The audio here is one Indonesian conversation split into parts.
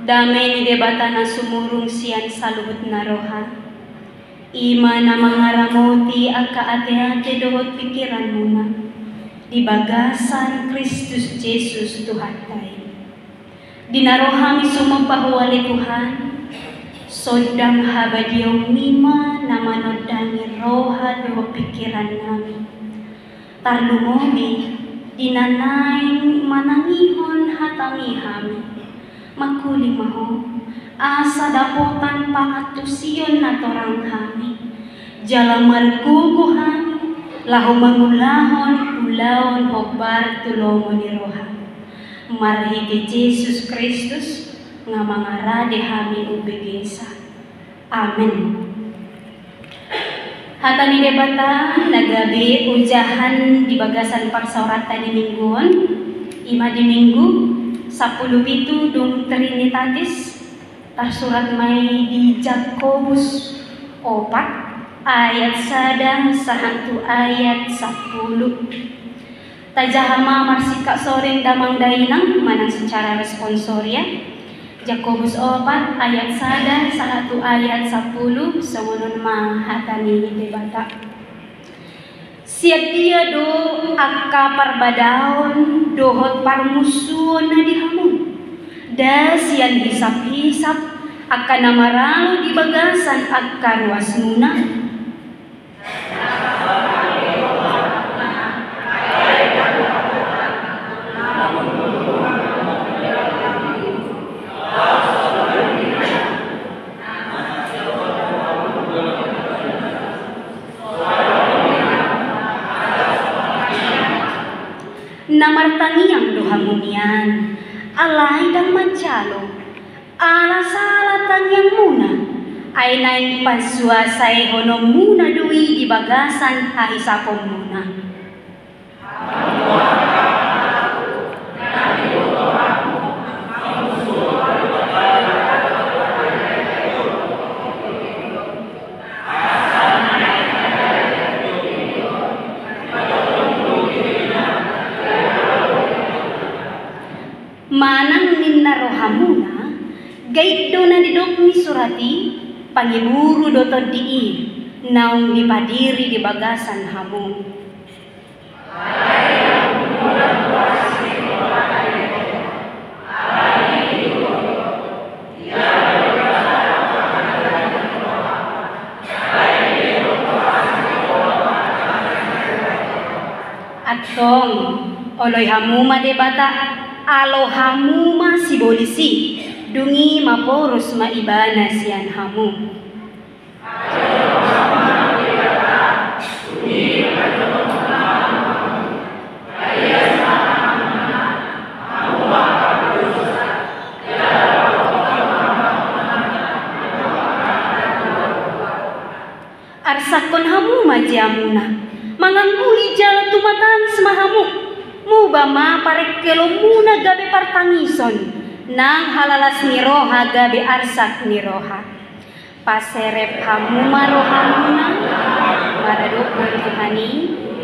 Damai ni debatana sumurung sian saluhut na roha. Ima na mangaramuti aka ate-ate dohot pikiran muna. Di bagasan Kristus Yesus Tuhan tayo. Dinarohami sumapahwali Tuhan. Sodang habadiyaw mima na manodangi roha dohot pikiran namin. Tarlumobi dinanaing manangihon hatangihami. Makuling maho, asa dapotan pangatusiyon na torang kami. Jala marguguhan, lahu mangulahon, ulahon, hobar, tulongon ni roha. Marhigi Jesus Kristus, nga mangarade hami ubigesa. Amen. Hata ni debata, nagabi ujahan di bagasan parsauratan di mingguan, ima di minggu, 17 dung Trinitatis tersurat mai di Jakobus 4 ayat 1 sahantu ayat 10. Tajahama marsika soreng damang dainang manang secara responsoria. Jakobus 4 ayat 1 sahantu ayat 10 semunun mahatani debata. Siap dia do akka parbadaon dohot parmusuon na dihamun. Da sian hisap-hisap akka namaralu di bagasan akka ruas muna. Namartangiang dohamunian, alay dang mancalo, alasalatan yang muna, ay naing pansuasay hono muna dui di bagasan hahisapon muna. Manang ninna rohamuna, gait do na didok ni surati, pangiburu doton dii, naung dipadiri di bagasan hamu. Atong, oloy hamuma debata, alo hamuma si bolisi, dungi maporos maibana sian hamu. Arsakon hamu majiamuna, mangangguhi jala tumatan semahamu. Mubama parek kelo muna gabe partangison, nang halalas ni roha gabe arsak ni roha. Paserep hamu marohamuna, maradokon Tuhani,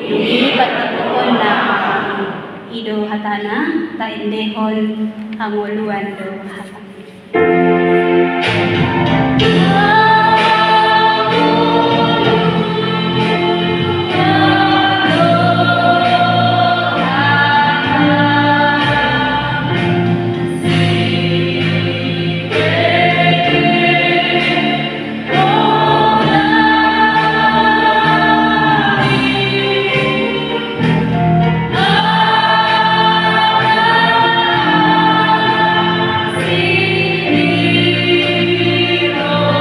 dungi patipon na mahamu. Ido hatana, taindehon hanguluan do hatana. Oh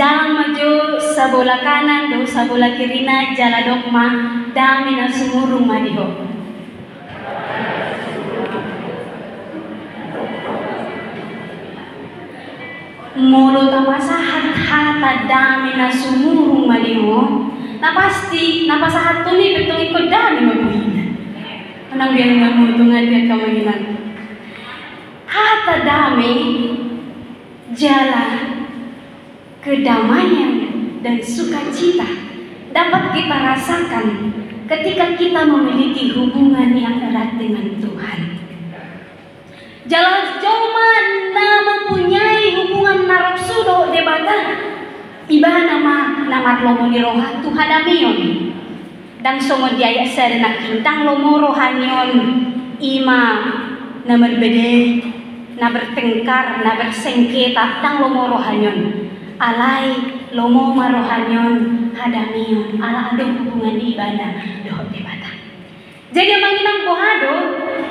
jalan maju sebelah kanan do sebelah kirina jalan dogma dami na sumurung madiho. Mulut napasahat hata dami na sumurung madiho. Napasti napasahat to ni betong ikut dami mabuhin. Anang biang ngamutungan dia kamahinan. Hata dami jalan kedamaian dan sukacita dapat kita rasakan ketika kita memiliki hubungan yang erat dengan Tuhan. Jalan joma na mempunyai hubungan narapsudo debata ibahan nama lomo ni roha Tuhan amion dan songo diaya serena kintang lomo rohanyon ima na berbeda na bertengkar na bersengketa tang lomo rohanyon alai lomo marohanyon hadamion ala ado hubungan ibadah doh debata. Jadi manginang bohado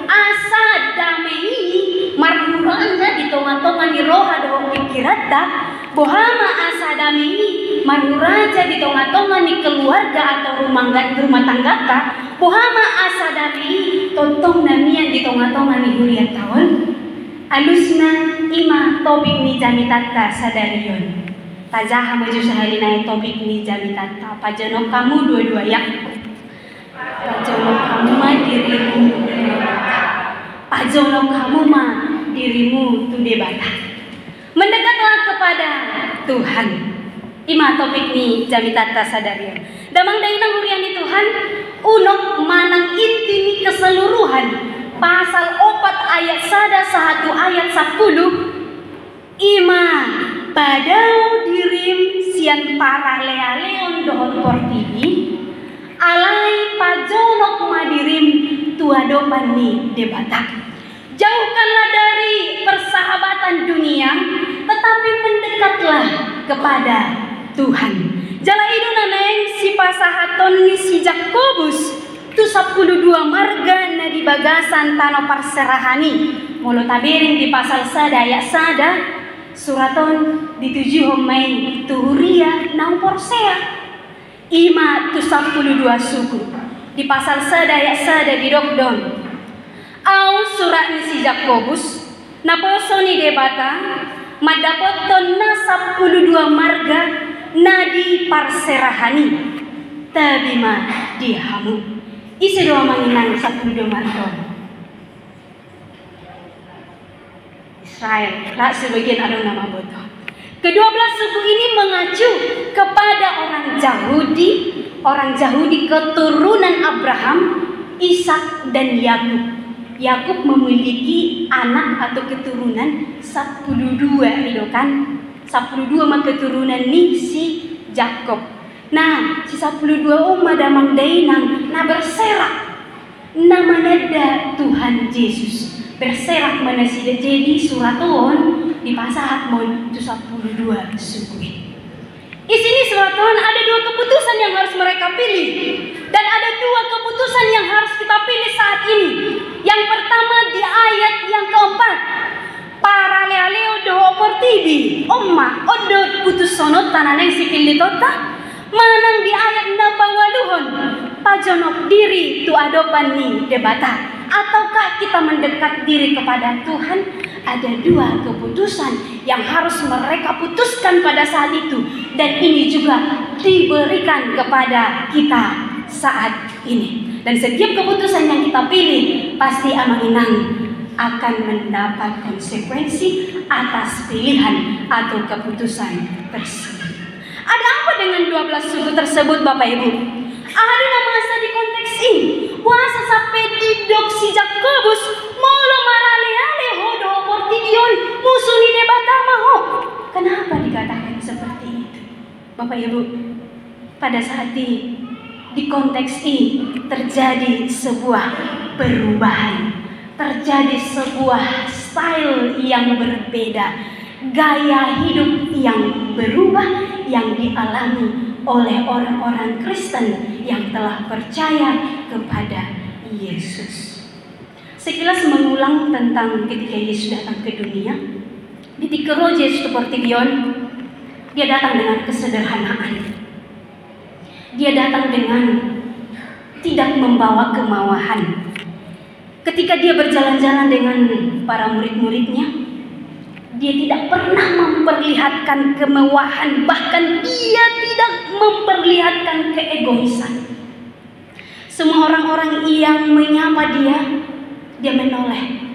asa damai marhuranja di tonga-tonga ni roha doh pikirata bohama asa damai marhuraja di tonga-tonga ni keluarga atau rumah tangga ka bohama asa damai totong namian di tonga-tonga ni huriat tahun alusna ima topik ni jamitata sadarion tajaha maju sahalina topik ni jamitata pajonok kamu dua-dua ya pajonok kamu mah dirimu pajonok kamu mah dirimu tu debata mendekatlah kepada Tuhan ima topik ni jamitata sadarion damang dainang hurian di Tuhan unok manang inti ni keseluruhan pasal 4 ayat 1 ayat 10 ima padau dirim sian para leon dohot portini alai pajonok madirim tuadopan ni debata. Jauhkanlah dari persahabatan dunia tetapi mendekatlah kepada Tuhan. Jala iduna neng si pasahaton ni si Jakobus tu 12 marga na di bagasan tano parserahani mulo tabiring di pasal sada ayat sada suraton di 7 homai tuhuria nang porsea ima tu 12 suku di pasal sada ayat sada di dokdon au surat ni si Jakobus na poso ni debata madapoton na 12 marga na di parserahani tabima dihamu isi doa manginang 12 marga Israel lah sebagian ada nama bodoh. Kedua-belah suku ini mengacu kepada orang Yahudi keturunan Abraham, Ishak dan Yakub. Yakub memiliki anak atau keturunan 12 itu kan 12 mah keturunan ni si Jakob. Nah si 12 damang dainang na berserak nama nada Tuhan Yesus berserak mana sida jadi suraton di pasahat mon itu 12 suku. Di sini suraton ada 2 keputusan yang harus mereka pilih dan ada 2 keputusan yang harus kita pilih saat ini. Yang pertama di ayat yang keempat para lealeo do oportibi omma odo putus sonot tananeng sikil ditota manang di ayat napawaluhon pajonok diri tu adopan ni debata. Ataukah kita mendekat diri kepada Tuhan? Ada 2 keputusan yang harus mereka putuskan pada saat itu. Dan ini juga diberikan kepada kita saat ini. Dan setiap keputusan yang kita pilih pasti amanginang akan mendapat konsekuensi atas pilihan atau keputusan tersebut. Ada apa dengan 12 suku tersebut Bapak Ibu? Ada nama asa di konteks ini. Puasa sampai didok si Jakobus molo marale-ale hodo oportidion musuh ni debata maho. Kenapa dikatakan seperti itu? Bapak Ibu, pada saat ini di konteks ini terjadi sebuah perubahan. Terjadi sebuah style yang berbeda. Gaya hidup yang berubah yang dialami oleh orang-orang Kristen yang telah percaya kepada Yesus. Sekilas mengulang tentang ketika Yesus datang ke dunia. Di tikero Yesus seperti Dion, Dia datang dengan kesederhanaan. Dia datang dengan tidak membawa kemawahan. Ketika dia berjalan-jalan dengan para murid-muridnya, dia tidak pernah memperlihatkan kemewahan, bahkan dia tidak memperlihatkan keegoisan. Semua orang-orang yang menyapa dia menoleh.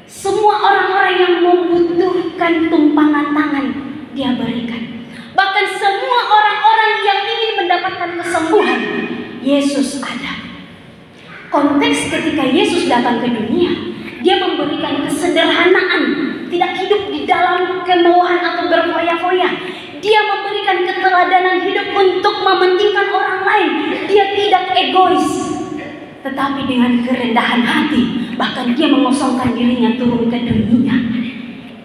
Semua orang-orang yang membutuhkan tumpangan tangan, dia berikan. Bahkan semua orang-orang yang ingin mendapatkan kesembuhan, Yesus ada. Konteks ketika Yesus datang ke dunia, dia memberikan kesederhanaan, tidak hidup di dalam kemewahan atau berfoya-foya. Dia memberikan keteladanan hidup untuk mementingkan orang lain. Dia tidak egois, tetapi dengan kerendahan hati. Bahkan dia mengosongkan dirinya turun ke dunia.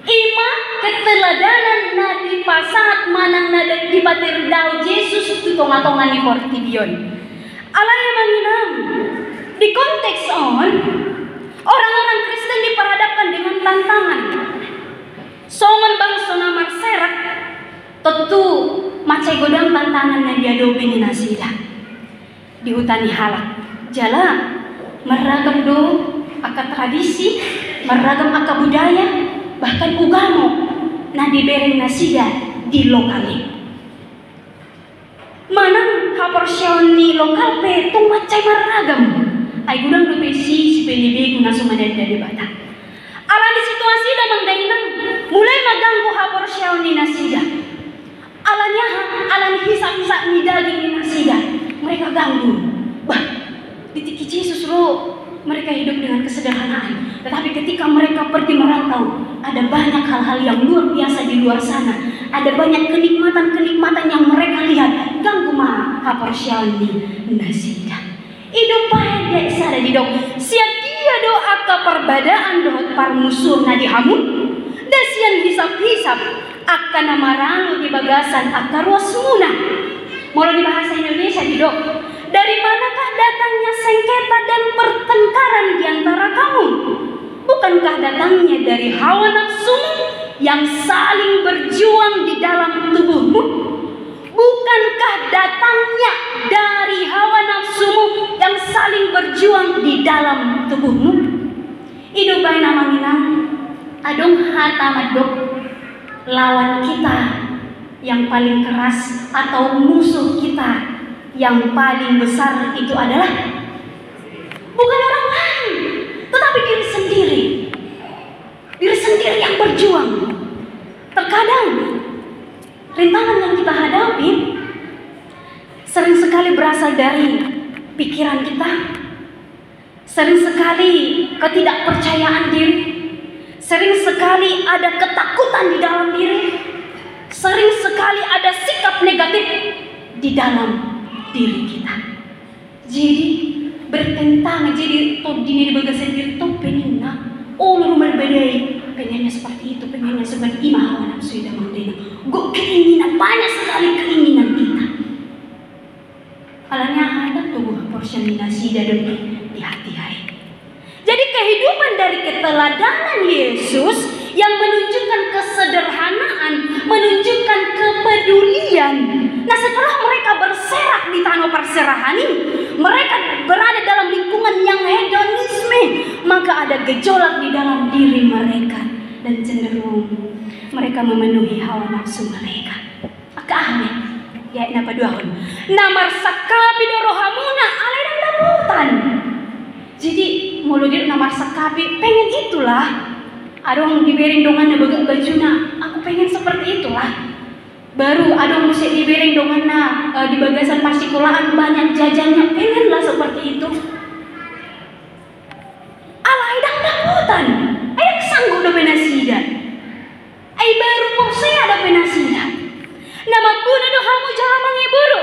Ima keteladanan nadi pasahat manang nada di patirdau Yesus itu tonga-tonga ni portibion. Alanya manginang. Di konteks orang-orang Kristen diperhadapkan dengan tantangan. Songon bangsa namar serak, tentu macai godang tantangan yang diadopi ni nasida. Di hutan halak, jala meragam do aka tradisi, meragam aka budaya, bahkan ugamo na dibereng nasida di lokali. Manang kaporsiyon ni lokal pe tung macai meragam. Ay gudang do besi si PNB guna sumadenda di bata. Alani situasi damang dainang mulai maganggu haporsiyon ni nasida. Alan hisap-hisap ni daging ni nasida. Mereka ganggu. Bah, ditiki Yesus lo, mereka hidup dengan kesederhanaan. Tetapi ketika mereka pergi merantau, ada banyak hal-hal yang luar biasa di luar sana. Ada banyak kenikmatan-kenikmatan yang mereka lihat. Ganggu mah haporsiyon ni nasida. Hidup baik dia isada di dok. Siap dia doa ke perbedaan doa parmusuh na dihamun. Dasian hisap-hisap akan namaralu di bagasan akar wasmuna. Mulai di bahasa Indonesia di dok. Dari manakah datangnya sengketa dan pertengkaran di antara kamu? Bukankah datangnya dari hawa nafsumu yang saling berjuang di dalam tubuhmu? Bukankah datangnya dari hawa nafsumu yang saling berjuang di dalam tubuhmu? Idu bae namanginang adong hata madok lawan kita yang paling keras atau musuh kita yang paling besar itu adalah bukan orang lain, tetapi diri sendiri. Diri sendiri yang berjuang. Terkadang rintangan yang kita hadapi sering sekali berasal dari pikiran kita, sering sekali ketidakpercayaan diri, sering sekali ada ketakutan di dalam diri, sering sekali ada sikap negatif di dalam diri kita. Jadi bertentangan, jadi dini baga sendiri tuh pengen lu berbeda, pengennya seperti itu, pengennya seperti imah hawa nafsu dan mandena. Gue keinginan, banyak sekali keinginan kita. Alanya ada tubuh porsianinasi dan di hati hai. Jadi kehidupan dari keteladanan Yesus yang menunjukkan kesederhanaan, menunjukkan kepedulian. Nah setelah mereka berserak di tanah perserahan ini, mereka berada dalam lingkungan yang hedonisme, maka ada gejolak di dalam diri mereka dan cenderung mereka memenuhi hawa nafsu mereka. Akaame, ya napa duahon. Namar sakapi dorohamuna aledang daputan. Jadi muludit namar sakapi pengen itulah. Adong dibering dongan na bajuna, aku pengen seperti itulah. Baru adong musik dibering dongan na di bagasan parsikulaan banyak jajannya, pengenlah seperti itu. Ala idang daputan, ayang sanggup do penasida. Ay baru po saya ada penasida. Nama puna do kamu jangan mengiburu.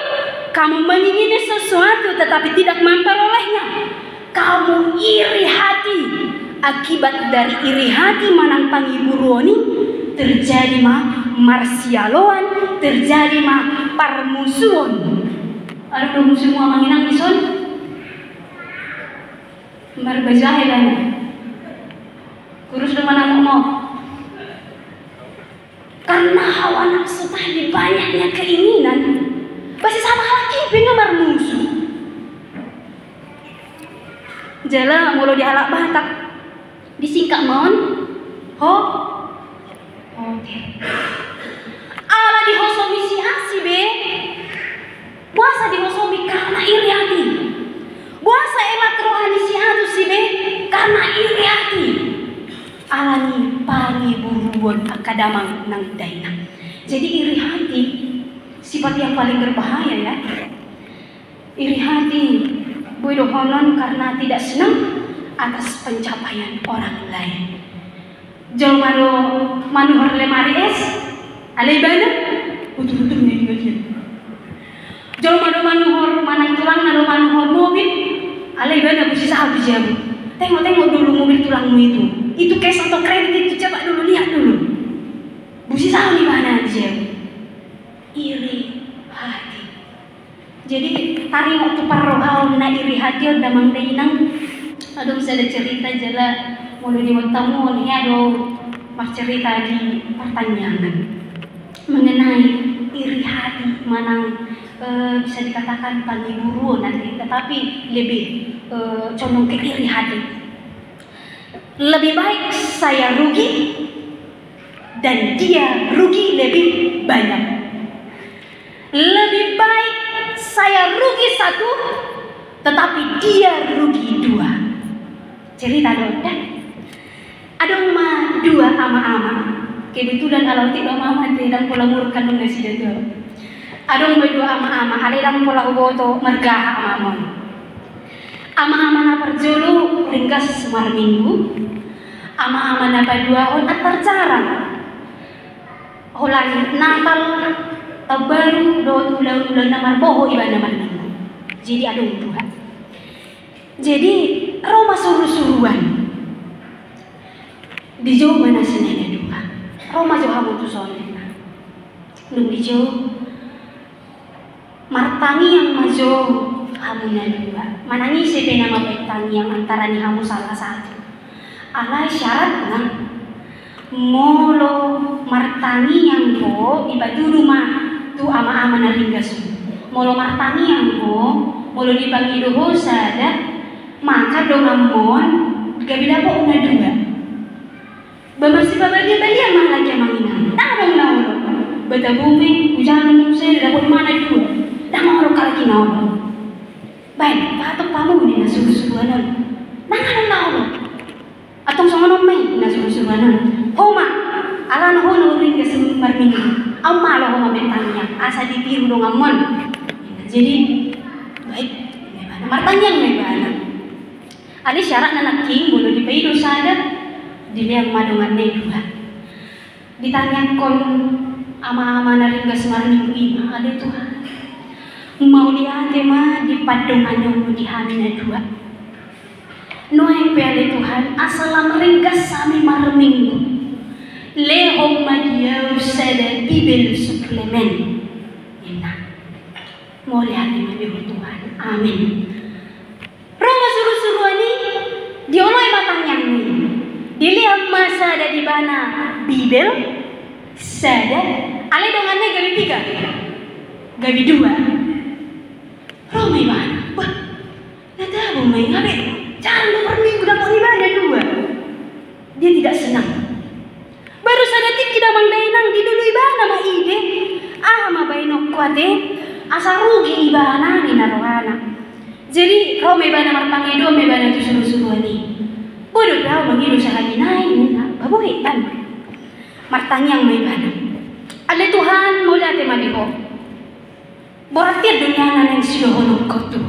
Kamu mengingini sesuatu tetapi tidak memperolehnya. Kamu iri hati. Akibat dari iri hati manang pangiburuoni terjadi marsialoan, terjadi parmusuon. Ada dong semua manginang ison. Berbajahe dan kurus dengan mau. Karena hawa nafsu tadi, banyaknya keinginan, pasti sama lagi pengemar musuh. Jala mulu dihalak batak, disingkat mon, ho, oke. Ala dihosomi si asi be, buasa dihosomi karena iri hati. Buasa emak rohani si atu si be, karena iri hati. Alani pani buruan akadamang nang dainang. Jadi iri hati sifat yang paling berbahaya ya. Iri hati bodohonon karena tidak senang atas pencapaian orang lain. Jomaro manuhor lemari es, alai bana, utuh-utuh nih dia. Jomaro manuhor manang tulang naro manuhor mobil, alai bana busi sahab jabu. Tengok-tengok dulu mobil tulangmu itu. Itu cash atau kredit itu coba dulu lihat dulu. Busi sahab di mana jabu. Iri hati. Jadi tari waktu parrohau na iri hati udah mangdainang. Aduh bisa ada cerita jala mulai di tamu nih aduh mas cerita di pertanyaan mengenai iri hati manang bisa dikatakan panggil buru nanti, tetapi lebih condong ke iri hati. Lebih baik saya rugi dan dia rugi lebih banyak. Lebih baik saya rugi satu, tetapi dia rugi dua. Cerita dong ya. Ada mah dua ama-ama. Kebetulan kalau tidak mama tidak pola murkan dong nasi dia. Ada mah dua ama-ama. Ada yang pola uboto mergah ama-ama. Ama-ama na perjulu ringkas semar minggu. Ama-ama na dua on atar jarang. Holan Natal baru do ulang namar boho iba namar minggu. Jadi ada dua. Jadi Roma suruh-suruhan di jauh mana senenya dua. Roma jauh hamu tu soalnya. Nung di jauh martangi yang maju hamunya dua. Manangi sepe nama petani yang antara ni hamu salah satu. Alai syarat nang molo martangi yang bo iba dulu mah tu ama-ama na ringgasu. Molo martangi yang bo molo dibagi doho sada maka dongamon gabi dapo una dua. Bebersih babalia balia mah lagi manginan. Tadong naon. Bata bumi hujan musim dapo mana dua. Dah mau lagi naon. Baik, patok pamu ni nasuruh-suruhanan. Nangan naon. Atong songono mai nasuruh-suruhanan. Homa ala na hono ring ke semar minggu. Au malo homa betanya asa ditiru dongamon. Jadi baik martanyang mai bana. Ada syarat anak king bulu di peido sada dilihat madongan dua. Ditanyakan ama-ama naringga semar minggu ini ada Tuhan. Mau lihat mah di padongan yang di hamina dua. Noeng pele Tuhan asalam ringgas sami mar minggu. Lehom magiau sada bibel suplemen. Enak. Mau lihat mah di Tuhan. Amin. Roma suruh-suruh ini dioloi matangnya nih. Dilihat masa ada di mana bibel sada ale dongannya gabi tiga gabi dua. Roma mana? Wah, nggak tahu main ngapain? Jangan nomor minggu dapat ibadah dua. Dia tidak senang. Baru saja kita mangdainang di dulu ibadah mah ide. Ma bainok kuate asa rugi ibadah ni narohana. Jadi kau mebana marpangido mebana tu suruh-suruh ni. Bodoh kau mengilu sehari naik na baboy tan. Martanyang mebana. Ale Tuhan mula te maliho. Berarti dunia nan yang silohon kau tuh.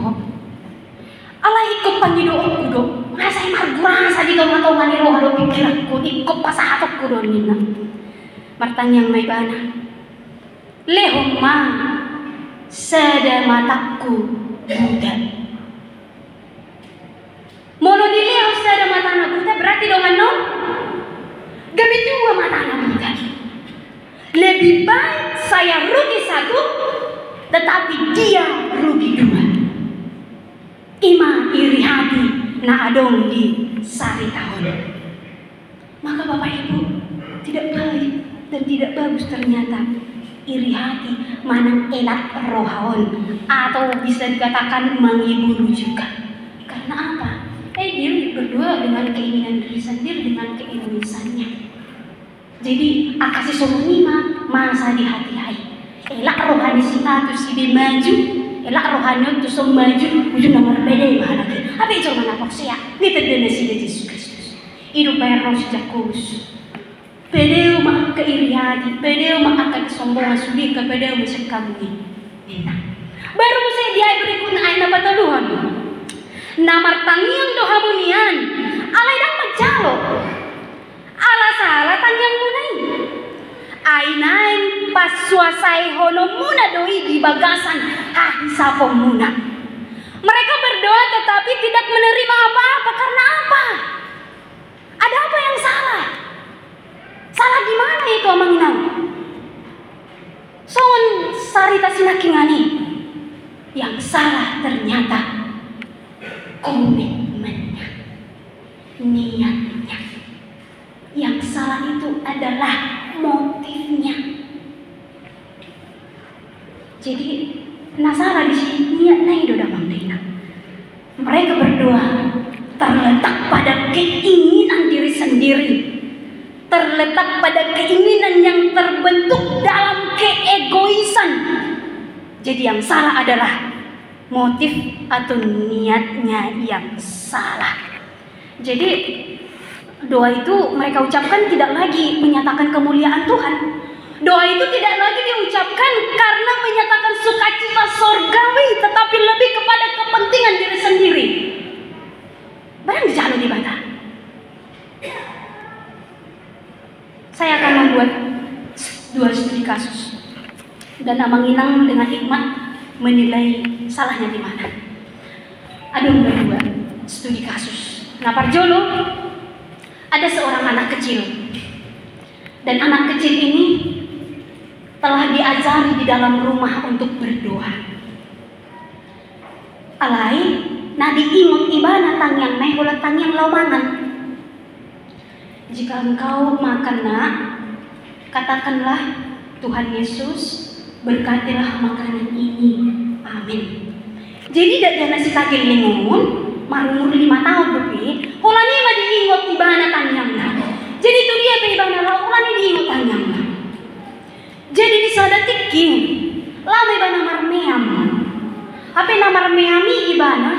Allah ikut pangido aku do. Ngasai margurasa di tong-tong ni roh do pikiranku ikut pasahatok ku do nina. Martanyang mebana. Lehom ma sada mataku budak. Molo dilihat sada mata anak buta berarti dongan no? Gabi dua mata anak buta. Lebih baik saya rugi satu, tetapi dia rugi dua. Ima iri hati na adong di sari tahun. Maka Bapak Ibu tidak baik dan tidak bagus ternyata. Iri hati, manang elak rohaon, atau bisa dikatakan mangiburu juga. Karena apa? Dia berdua dengan keinginan diri sendiri, dengan keegoisannya. Jadi akasih somunima masa di hati-hati. Elak rohani si A tu si B maju, elak rohani tu so maju, ujung nomor beda mana lagi. Apa itu mana porsia? Kita dana si Yesus Kristus. Hidup bayar roh sejak kudus. Pedeu mak keiri hati, pedeu mak akan kesombongan sudi ke pedeu musik kamu ini. Baru saya dia berikut aina pataluhan. Namar tangiang doha bunian, alai dak majalo. Ala salah tangiang munai. Ainain pas suasai hono muna doi di bagasan hahi sapo muna. Mereka berdoa tetapi tidak menerima apa-apa. Karena apa? Ada apa yang salah? Salah di mana itu omanginang? Son sarita sinakingani. Yang salah ternyata komitmennya, niatnya. Yang salah itu adalah motifnya. Jadi nasara di sini niatnya itu udah mamdina. Mereka berdoa terletak pada keinginan diri sendiri. Terletak pada keinginan yang terbentuk dalam keegoisan. Jadi yang salah adalah motif atau niatnya yang salah. Jadi doa itu mereka ucapkan tidak lagi menyatakan kemuliaan Tuhan. Doa itu tidak lagi diucapkan karena menyatakan sukacita sorgawi, tetapi lebih kepada kepentingan diri sendiri. Barang dijalo di bata. Saya akan membuat 2 studi kasus dan Amanginang dengan hikmat menilai salahnya di mana. Ada 2 studi kasus. Nah, Parjolo ada seorang anak kecil dan anak kecil ini telah diajari di dalam rumah untuk berdoa. Alai, nah diingat ibana tangyang meh ulah tangyang laumangan. Jika engkau makan nak, katakanlah Tuhan Yesus berkatilah makanan ini. Amin. Jadi dak nasi kagil lingun, marumur 5 tahun bepi, holani mah diingot ibana tangyangna. Jadi itu dia pe ibana lau holani diingot tangyangna. Jadi disadatik king, lama ibana marmeam. Apa nama marmeami ibana?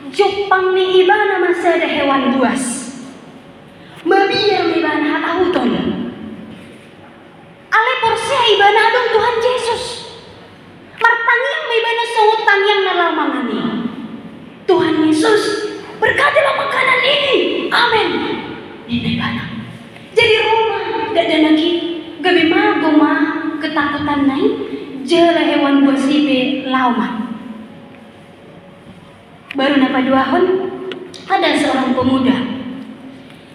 Jepang ni ibana masih ada hewan buas. Mabiar ibana hatahuton. Ale porsia ibana dong Tuhan Yesus. Martangiang ibana songutang yang nalamangani. Tuhan Yesus berkatilah makanan ini. Amin. Ini ibana. Jadi rumah dak ada lagi gabi magoma ketakutan naik jela hewan buas ibe lauma. Baru napa 2 tahun ada seorang pemuda.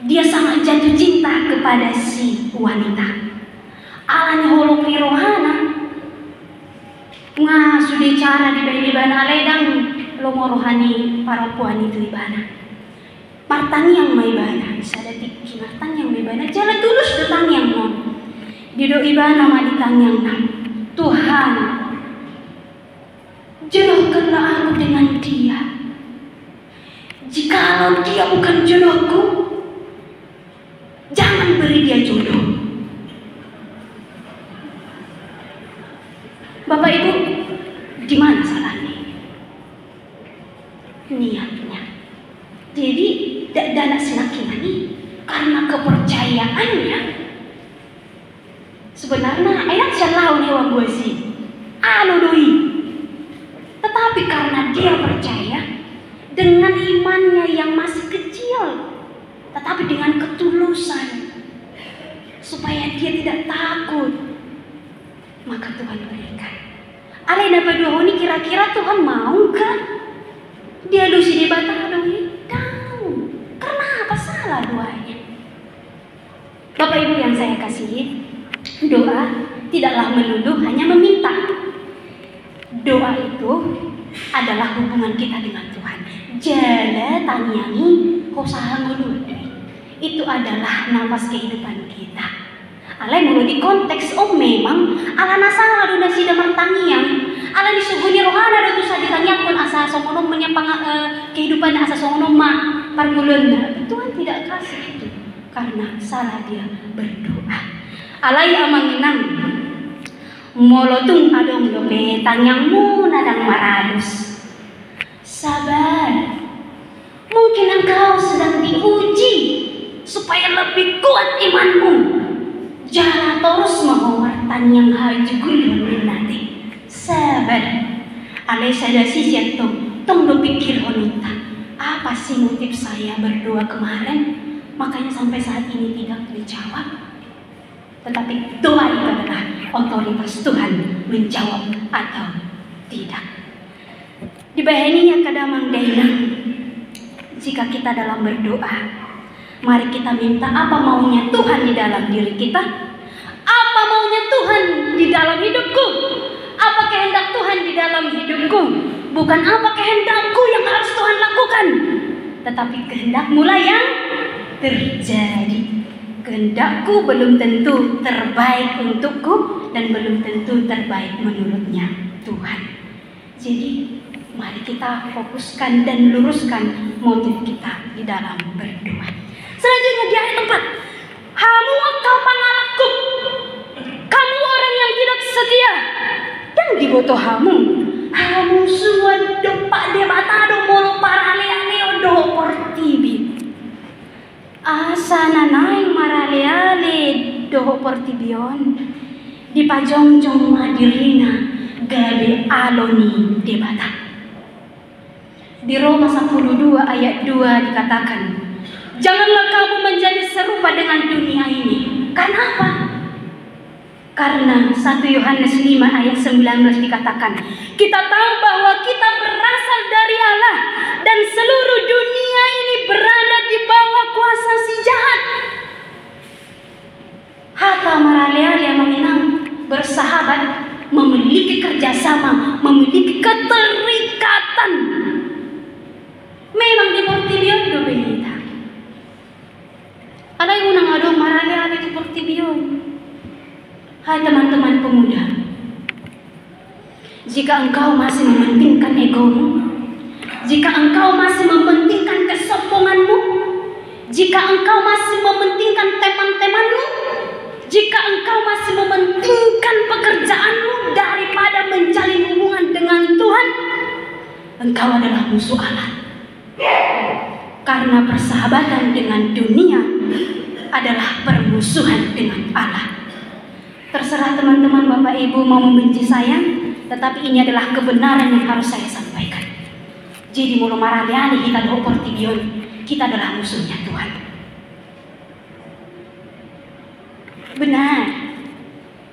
Dia sangat jatuh cinta kepada si wanita. Alanya holok ni rohana. Nga sudah cara di bana ledang lomo rohani parapuan itu ibana. Martang yang mai bana bisa datik martang yang mai bana jalan tulus datang yang non. Dido ibana ma ditang yang nam. Tuhan, jodohkanlah aku dengan dia. Jikalau dia bukan jodohku, jangan beri dia jodoh. Bapak Ibu, di mana salahnya? Niatnya. Jadi dana semakin ini karena kepercayaannya. Sebenarnya enak sialau hewan buasi, doi. Tetapi karena dia percaya dengan imannya yang masih kecil, tetapi dengan ketulusan, supaya dia tidak takut, maka Tuhan berikan. Ale dapat 2 ini kira-kira Tuhan mau kan? Dia lusi di batang doi. Tahu. Karena apa salah doanya? Bapak Ibu yang saya kasihi, doa tidaklah melulu hanya meminta. Doa itu adalah hubungan kita dengan Tuhan. Jala tanyangi kosaha nguludi. Itu adalah nafas kehidupan kita. Alai mulu di konteks memang ala nasara do nasi damar tangiang, ala disuguni rohana do tusa ditangiang pun asa somono menyepang kehidupan asa somono ma pargulunna. Tuhan tidak kasih itu karena salah dia berdoa. Alai amanginang molotung adong dope tangiangmu nadang maradus. Sabar, mungkin engkau sedang diuji supaya lebih kuat imanmu. Jangan terus mengeluarkan yang haju gulung nanti. Sabar. Alai sada sisi tong do pikir honita. Apa sih motif saya berdoa kemarin? Makanya sampai saat ini tidak terjawab. Tetapi doa itu adalah otoritas Tuhan menjawab atau tidak. Dibahaninya kadamang dainang. Jika kita dalam berdoa, mari kita minta apa maunya Tuhan di dalam diri kita. Apa maunya Tuhan di dalam hidupku. Apa kehendak Tuhan di dalam hidupku. Bukan apa kehendakku yang harus Tuhan lakukan, tetapi kehendakmu lah yang terjadi. Kehendakku belum tentu terbaik untukku dan belum tentu terbaik menurutnya Tuhan. Jadi mari kita fokuskan dan luruskan motif kita di dalam berdoa. Selanjutnya di ayat 4. Hamu kau pangalakku, kamu orang yang tidak setia, dan dibotoh hamu semua dopak debatado molo paralealeo do portibi. Asa nanaing maraleale do portibion di pajongjong madirina gabe aloni debata. Di Roma 12 ayat 2 dikatakan, janganlah kamu menjadi serupa dengan dunia ini. Kenapa? Karena 1 Yohanes 5 ayat 19 dikatakan, kita tahu bahwa kita berasal dari Allah dan seluruh dunia ini berada di bawah kuasa si jahat. Hatta maraleale mengenang bersahabat, memiliki kerjasama, memiliki keterikatan. Memang di Portibion do benita. Ada yang unang adong maraleale di Portibion. Hai teman-teman pemuda, jika engkau masih mementingkan egomu, jika engkau masih mementingkan kesombonganmu, jika engkau masih mementingkan teman-temanmu, jika engkau masih mementingkan pekerjaanmu daripada menjalin hubungan dengan Tuhan, engkau adalah musuh Allah. Karena persahabatan dengan dunia adalah permusuhan dengan Allah. Terserah teman-teman Bapak Ibu mau membenci saya, tetapi ini adalah kebenaran yang harus saya sampaikan. Jadi mulu maraleale kita do portibion, kita adalah musuhnya Tuhan. Benar.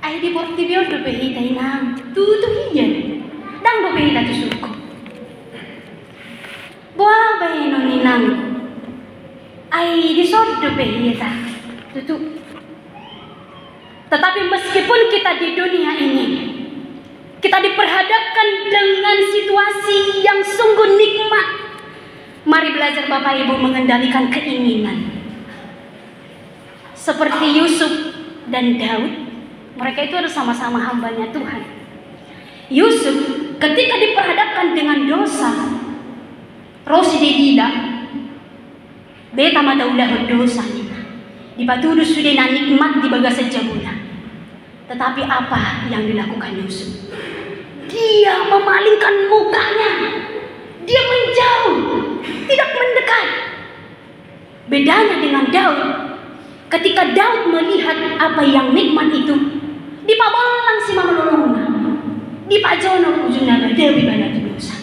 Ai di portibion do behita inang, tutu hiyan. Dang do behita tu suku. Buah bayeno ninang. Ai di sod do behita. Tutu. Tetapi meskipun kita di dunia ini, kita diperhadapkan dengan situasi yang sungguh nikmat, mari belajar Bapak Ibu mengendalikan keinginan. Seperti Yusuf dan Daud, mereka itu adalah sama-sama hambanya Tuhan. Yusuf ketika diperhadapkan dengan dosa, Rosi dedila, beta mata udah dosa nih, dipatuduh sudah nikmat di bagasa jabuna. Tetapi apa yang dilakukan Yusuf? Dia memalingkan mukanya. Dia menjauh, tidak mendekat. Bedanya dengan Daud, ketika Daud melihat apa yang nikmat itu, dipabolang si mamalolongna, dipajono ujungnya Dewi banyak dosa.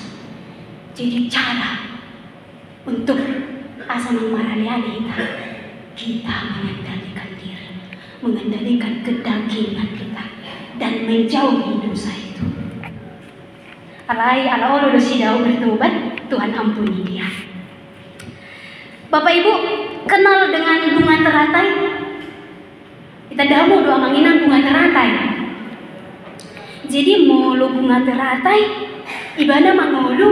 Jadi cara untuk asal maraleale kita mengendalikan diri, mengendalikan kedagingan kita dan menjauhi dosa itu. Alai ala olo do sidau bertobat, Tuhan ampuni dia. Bapak Ibu kenal dengan bunga teratai? Kita dahulu doa manginang bunga teratai. Jadi mulu bunga teratai ibadah mangulu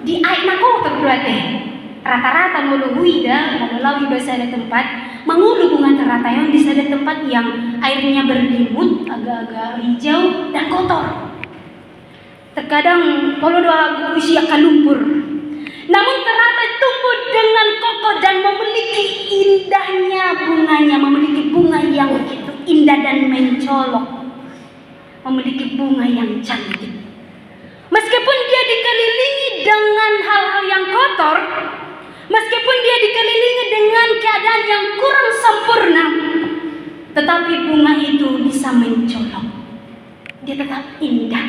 di aik nako terberate. rata-rata meluhui dah melalui bahasa ada tempat mengulu bunga terata yang di ada tempat yang airnya berlimut, agak-agak hijau dan kotor. Terkadang kalau doa usia akan lumpur. Namun terata tumbuh dengan kokoh dan memiliki indahnya bunganya, memiliki bunga yang begitu indah dan mencolok, memiliki bunga yang cantik. Meskipun dia dikelilingi dengan hal-hal yang kotor, meskipun dia dikelilingi dengan keadaan yang kurang sempurna, tetapi bunga itu bisa mencolok. Dia tetap indah.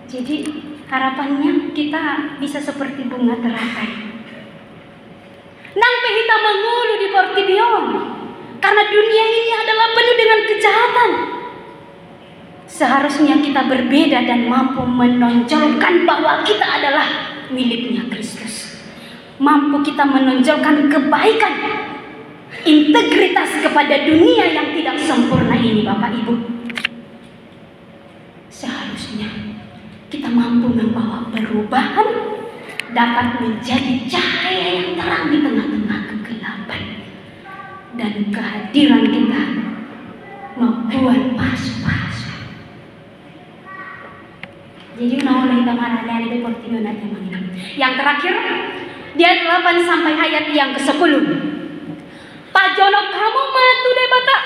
Jadi harapannya kita bisa seperti bunga teratai. Nang pehita mengulu di Portibion, karena dunia ini adalah penuh dengan kejahatan. Seharusnya kita berbeda dan mampu menonjolkan bahwa kita adalah miliknya Kristus. Mampu kita menonjolkan kebaikan, integritas kepada dunia yang tidak sempurna ini, Bapak Ibu. Seharusnya kita mampu membawa perubahan, dapat menjadi cahaya yang terang di tengah-tengah kegelapan. Dan kehadiran kita membuat pasu-pasu. Jadi oleh tamara dari Portibion nanti. Yang terakhir di ayat 8 sampai ayat yang ke-10. Pajono kamu matu deh bata.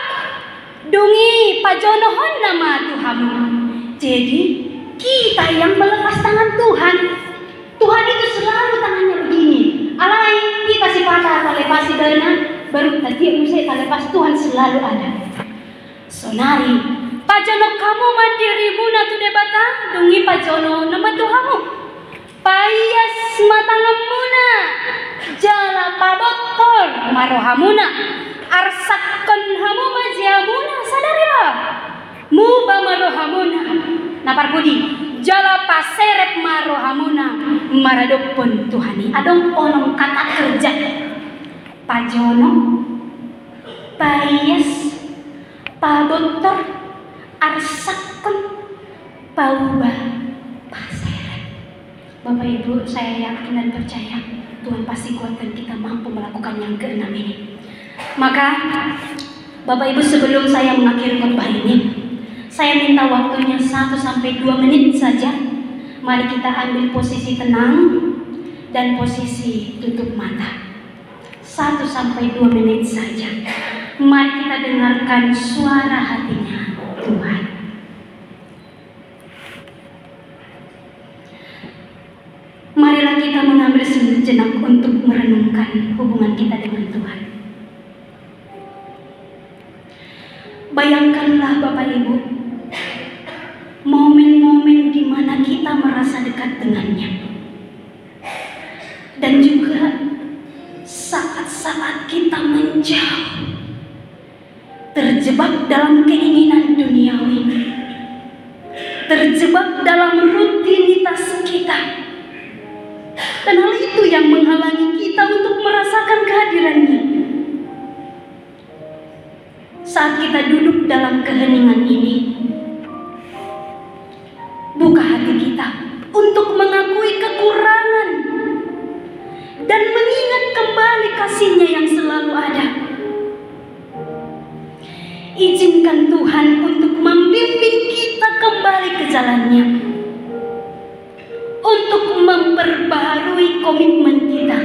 Dungi pajono honna matu hamu. Jadi kita yang melepas tangan Tuhan. Tuhan itu selalu tangannya begini. Alai kita si patah lepas dana baru tadi musik lepas Tuhan selalu ada. Sonari pajono kamu mandirimu natu debata dungi pajono nama Tuhamu. Payas matangamuna jala pabotol marohamuna arsakon hamu majiamuna sadarilah muba marohamuna napar budi jala paserep marohamuna maradopon Tuhani adong onong kata kerja pajono payas pabotol arsakon pauba paseret. Bapak Ibu, saya yakin dan percaya Tuhan pasti kuatkan kita mampu melakukan yang keenam ini. Maka Bapak Ibu, sebelum saya mengakhiri khotbah ini, saya minta waktunya 1-2 menit saja. Mari kita ambil posisi tenang dan posisi tutup mata. 1-2 menit saja. Mari kita dengarkan suara hatinya Tuhan. Marilah kita mengambil sejenak untuk merenungkan hubungan kita dengan Tuhan. Bayangkanlah Bapak Ibu, momen-momen di mana kita merasa dekat dengannya. Dan juga saat-saat kita menjauh, terjebak dalam keinginan duniawi, terjebak dalam rutinitas kita. Dan hal itu yang menghalangi kita untuk merasakan kehadirannya. Saat kita duduk dalam keheningan ini, buka hati kita untuk mengakui kekurangan dan mengingat kembali kasih-Nya yang selalu ada. Izinkan Tuhan untuk membimbing kita kembali ke jalan-Nya, untuk memperbaharui komitmen kita,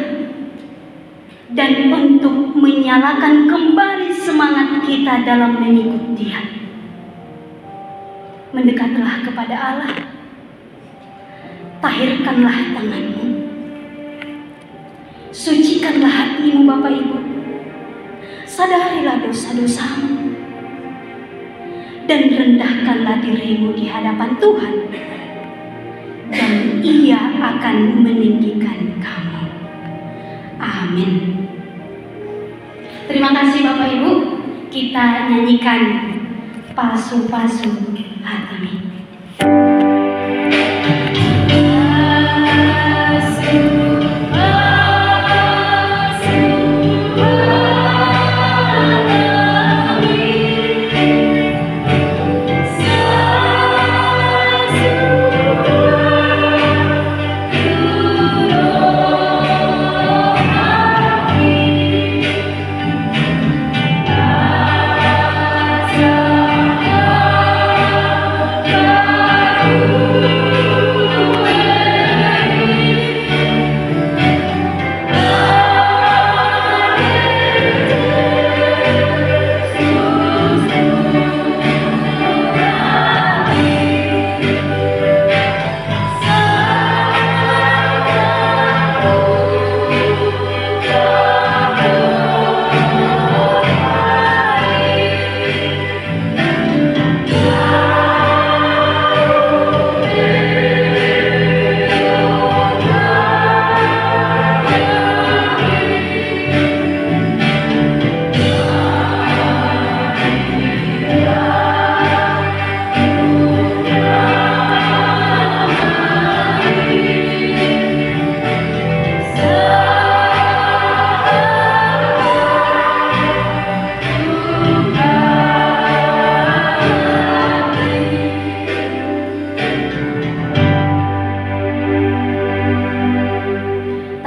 dan untuk menyalakan kembali semangat kita dalam mengikut Dia. Mendekatlah kepada Allah, tahirkanlah tanganmu, sucikanlah hatimu Bapak Ibu, sadarilah dosa-dosamu, dan rendahkanlah dirimu di hadapan Tuhan, dan Ia akan meninggikan kamu. Amin. Terima kasih Bapak Ibu. Kita nyanyikan pasu-pasu hati.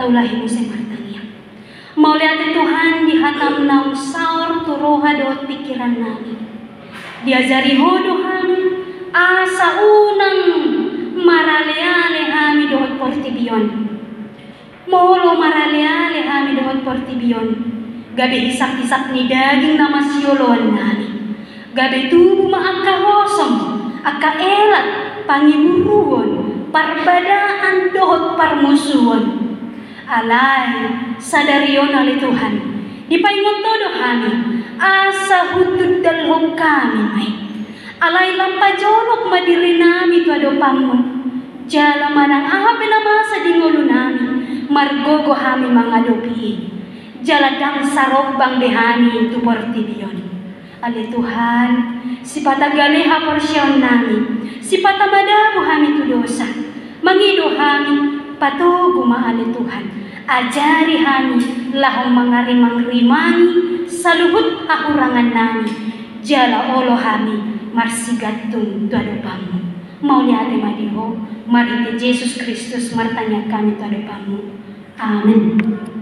taulahi musim martania. Mau lihat Tuhan dihatam naung saur turoha doot pikiran nami. Diajari hodo kami asa unang maraleale kami doot portibion. Molo maraleale kami doot portibion. Gabi isak-isak ni daging na masyoloan nami. Gabi tubuh maakahosong, akaelat pangiburuon, parbadaan doot parmusuon. Alay, sadarion ali Tuhan. Dipaingon todo kami, asa hutud dalhog kami may. Alay lampajolok madiri nami tu adopamu. Jala manang ahapi namasa dingolo nami, margogo kami mangadopi. Jala dang sarok bang dehani tu portibion. Ali Tuhan, si patagaleha porsyon nami, si patamadabu kami tu dosa. Mangido kami, patugo maali Tuhan. Ajari kami lahong mga rimang-rimangi sa luhut hahurangan nami. Jala olo kami marsigatong tuadopamu. Mau niate madiho, marite Jesus Kristus martanya kami tuadopamu. Amen.